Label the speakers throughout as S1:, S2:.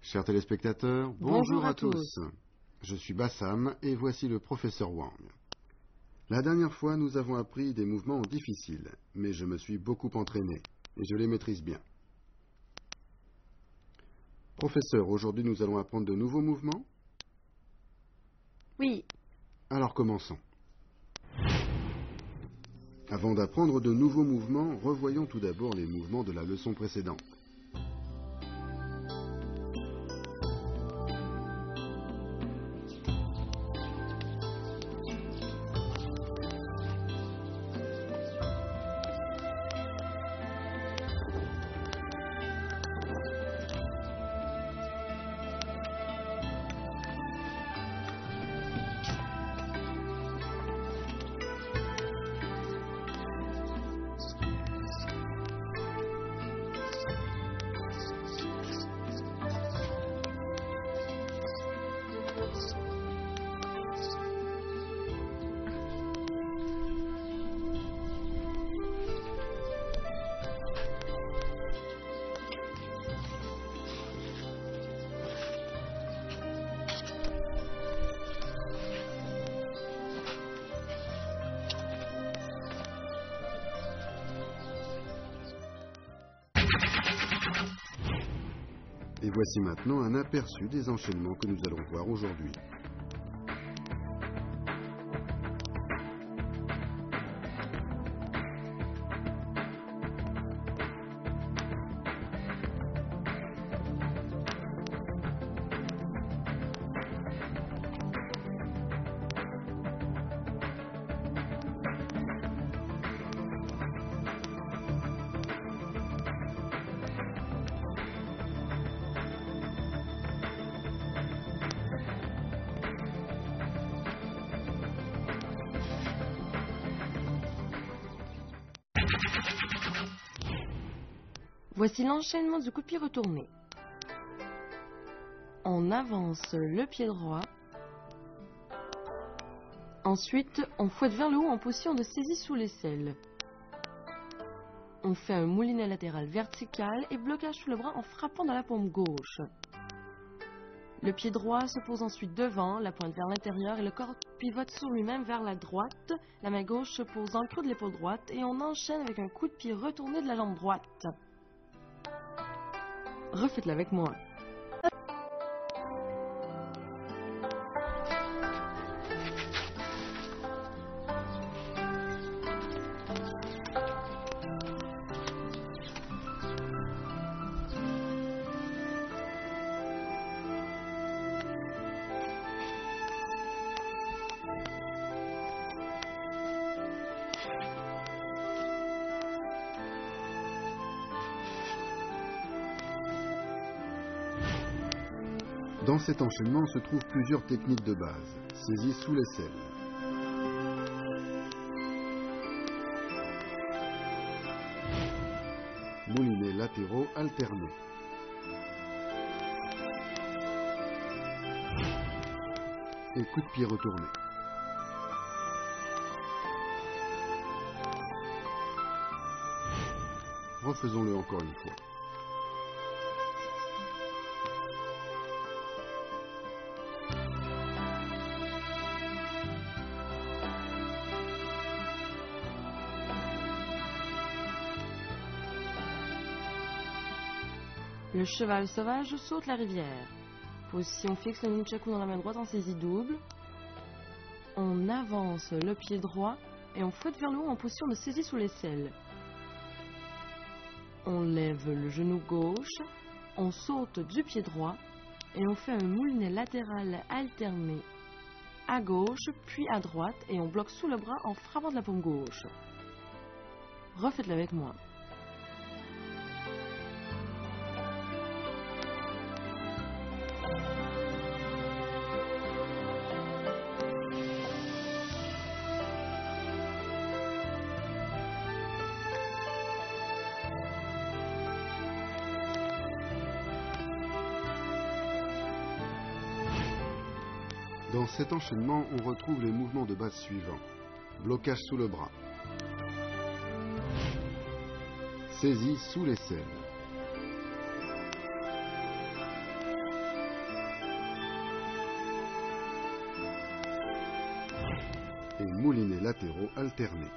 S1: Chers téléspectateurs, bonjour à tous. Je suis Bassam et voici le professeur Wang. La dernière fois, nous avons appris des mouvements difficiles, mais je me suis beaucoup entraîné et je les maîtrise bien. Professeur, aujourd'hui nous allons apprendre de nouveaux mouvements?
S2: Oui.
S1: Alors commençons. Avant d'apprendre de nouveaux mouvements, revoyons tout d'abord les mouvements de la leçon précédente. Et voici maintenant un aperçu des enchaînements que nous allons voir aujourd'hui.
S2: Voici l'enchaînement du coup de pied retourné. On avance le pied droit. Ensuite, on fouette vers le haut en position de saisie sous l'aisselle. On fait un moulinet latéral vertical et blocage sous le bras en frappant dans la paume gauche. Le pied droit se pose ensuite devant, la pointe vers l'intérieur et le corps pivote sur lui-même vers la droite. La main gauche se pose dans le creux de l'épaule droite et on enchaîne avec un coup de pied retourné de la jambe droite. Refaites-le avec moi.
S1: Dans cet enchaînement se trouvent plusieurs techniques de base. Saisie sous l'aisselle. Moulinets latéraux alternés. Et coup de pied retourné. Refaisons-le encore une fois.
S2: Le cheval sauvage saute la rivière. Position fixe, le nunchaku dans la main droite en saisie double. On avance le pied droit et on fouette vers le haut en position de saisie sous l'aisselle. On lève le genou gauche, on saute du pied droit et on fait un moulinet latéral alterné à gauche puis à droite et on bloque sous le bras en frappant de la paume gauche. Refaites-le avec moi.
S1: Dans cet enchaînement, on retrouve les mouvements de base suivants. Blocage sous le bras. Saisie sous l'aisselle. et moulinets latéraux alternés.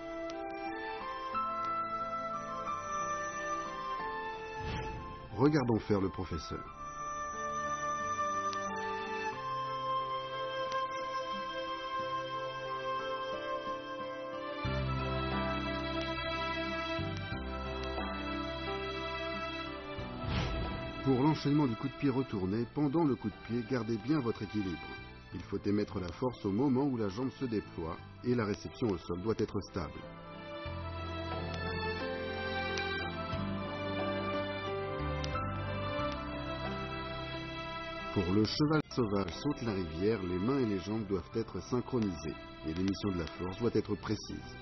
S1: Regardons faire le professeur. Pour l'enchaînement du coup de pied retourné, pendant le coup de pied, gardez bien votre équilibre. Il faut émettre la force au moment où la jambe se déploie et la réception au sol doit être stable. Pour le cheval sauvage saute la rivière, les mains et les jambes doivent être synchronisées et l'émission de la force doit être précise.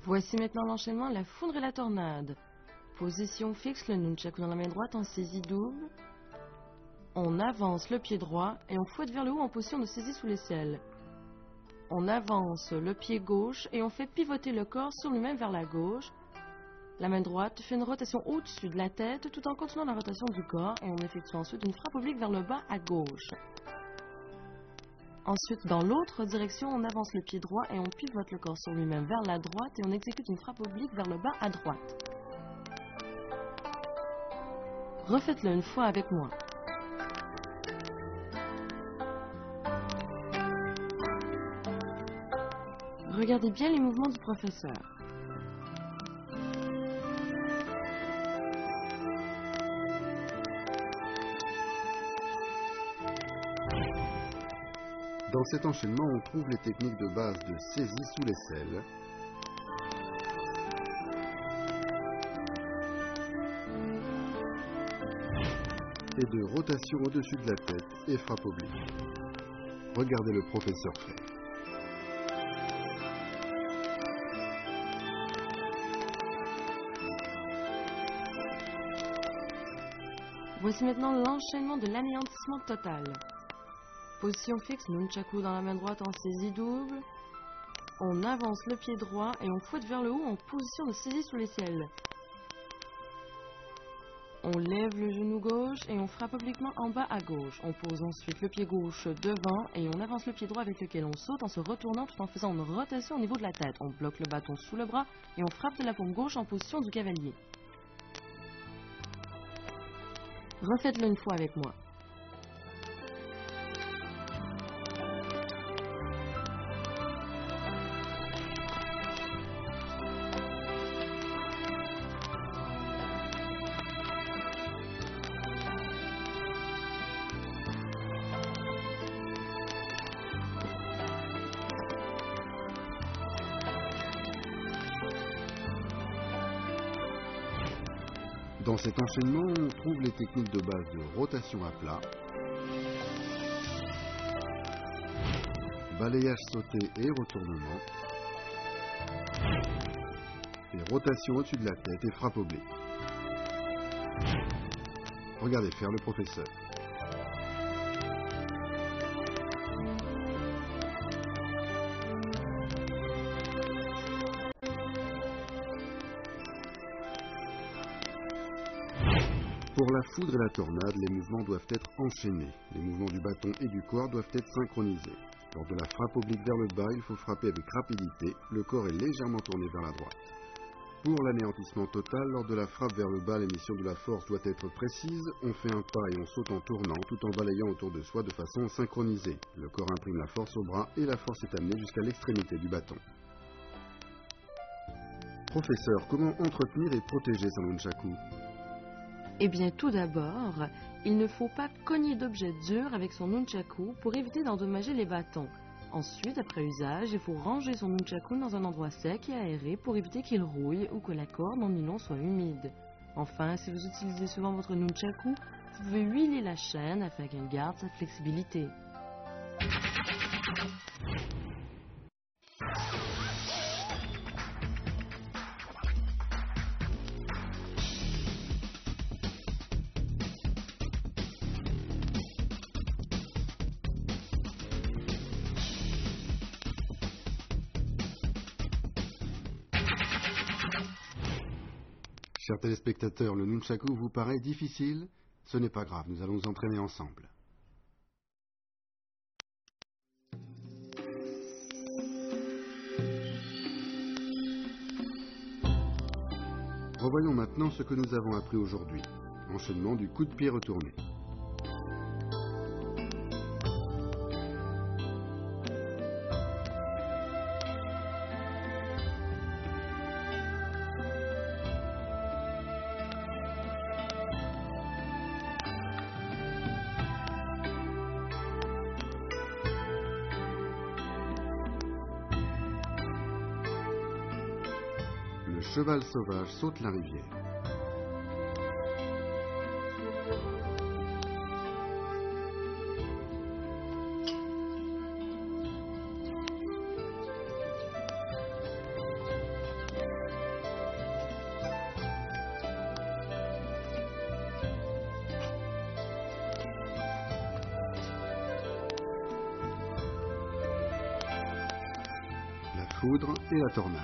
S2: Voici maintenant l'enchaînement, la foudre et la tornade. Position fixe, le nunchaku dans la main droite en saisie double. On avance le pied droit et on fouette vers le haut en position de saisie sous l'aisselle. On avance le pied gauche et on fait pivoter le corps sur lui-même vers la gauche. La main droite fait une rotation au-dessus de la tête tout en continuant la rotation du corps et on effectue ensuite une frappe oblique vers le bas à gauche. Ensuite, dans l'autre direction, on avance le pied droit et on pivote le corps sur lui-même vers la droite et on exécute une frappe oblique vers le bas à droite. Refaites-le une fois avec moi. Regardez bien les mouvements du professeur.
S1: Dans cet enchaînement, on trouve les techniques de base de saisie sous l'aisselle, et de rotation au-dessus de la tête et frappe oblique. Regardez le professeur faire.
S2: Voici maintenant l'enchaînement de l'anéantissement total. Position fixe, nunchaku dans la main droite en saisie double. On avance le pied droit et on fouette vers le haut en position de saisie sous l'aisselle. On lève le genou gauche et on frappe obliquement en bas à gauche. On pose ensuite le pied gauche devant et on avance le pied droit avec lequel on saute en se retournant tout en faisant une rotation au niveau de la tête. On bloque le bâton sous le bras et on frappe de la paume gauche en position du cavalier. Refaites-le une fois avec moi.
S1: Dans cet enchaînement, on trouve les techniques de base de rotation à plat, balayage sauté et retournement, et rotation au-dessus de la tête et frappe oblique. Regardez faire le professeur. Pour la foudre et la tornade, les mouvements doivent être enchaînés. Les mouvements du bâton et du corps doivent être synchronisés. Lors de la frappe oblique vers le bas, il faut frapper avec rapidité. Le corps est légèrement tourné vers la droite. Pour l'anéantissement total, lors de la frappe vers le bas, l'émission de la force doit être précise. On fait un pas et on saute en tournant, tout en balayant autour de soi de façon synchronisée. Le corps imprime la force au bras et la force est amenée jusqu'à l'extrémité du bâton. Professeur, comment entretenir et protéger son nunchaku ?
S2: Eh bien, tout d'abord, il ne faut pas cogner d'objets durs avec son nunchaku pour éviter d'endommager les bâtons. Ensuite, après usage, il faut ranger son nunchaku dans un endroit sec et aéré pour éviter qu'il rouille ou que la corde en nylon soit humide. Enfin, si vous utilisez souvent votre nunchaku, vous pouvez huiler la chaîne afin qu'elle garde sa flexibilité.
S1: Chers téléspectateurs, le nunchaku vous paraît difficile? Ce n'est pas grave, nous allons nous entraîner ensemble. Revoyons maintenant ce que nous avons appris aujourd'hui. Enchaînement du coup de pied retourné. Le cheval sauvage saute la rivière. La foudre et la tornade.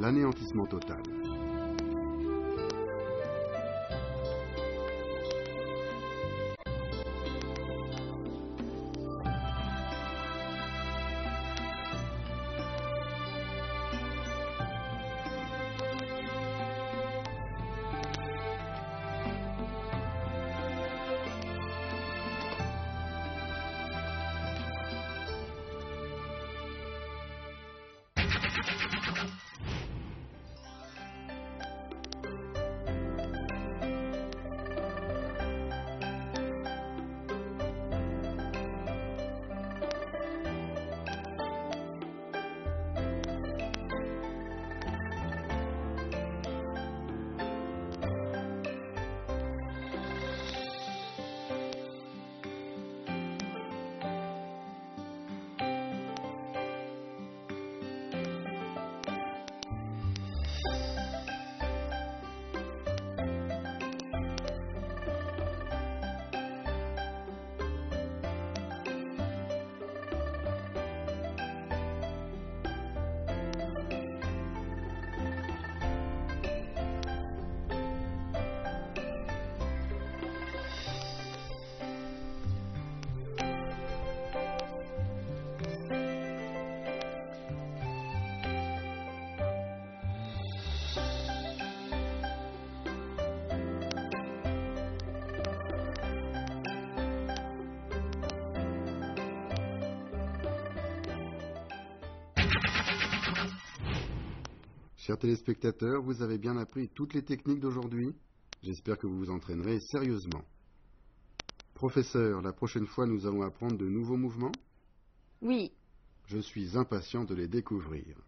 S1: L'anéantissement total. Chers téléspectateurs, vous avez bien appris toutes les techniques d'aujourd'hui? J'espère que vous vous entraînerez sérieusement. Professeur, la prochaine fois nous allons apprendre de nouveaux mouvements?
S2: Oui.
S1: Je suis impatient de les découvrir.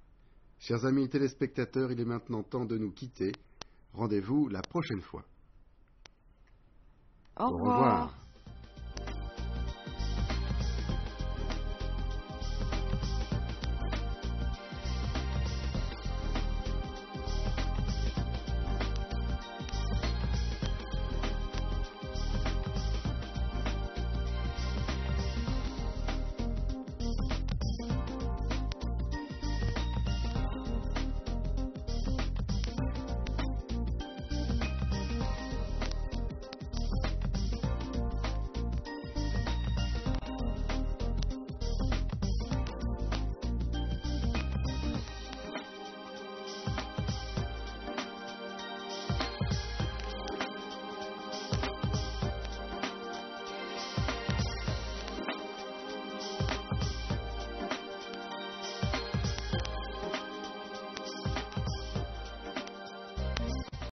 S1: Chers amis téléspectateurs, il est maintenant temps de nous quitter. Rendez-vous la prochaine fois.
S2: Au revoir.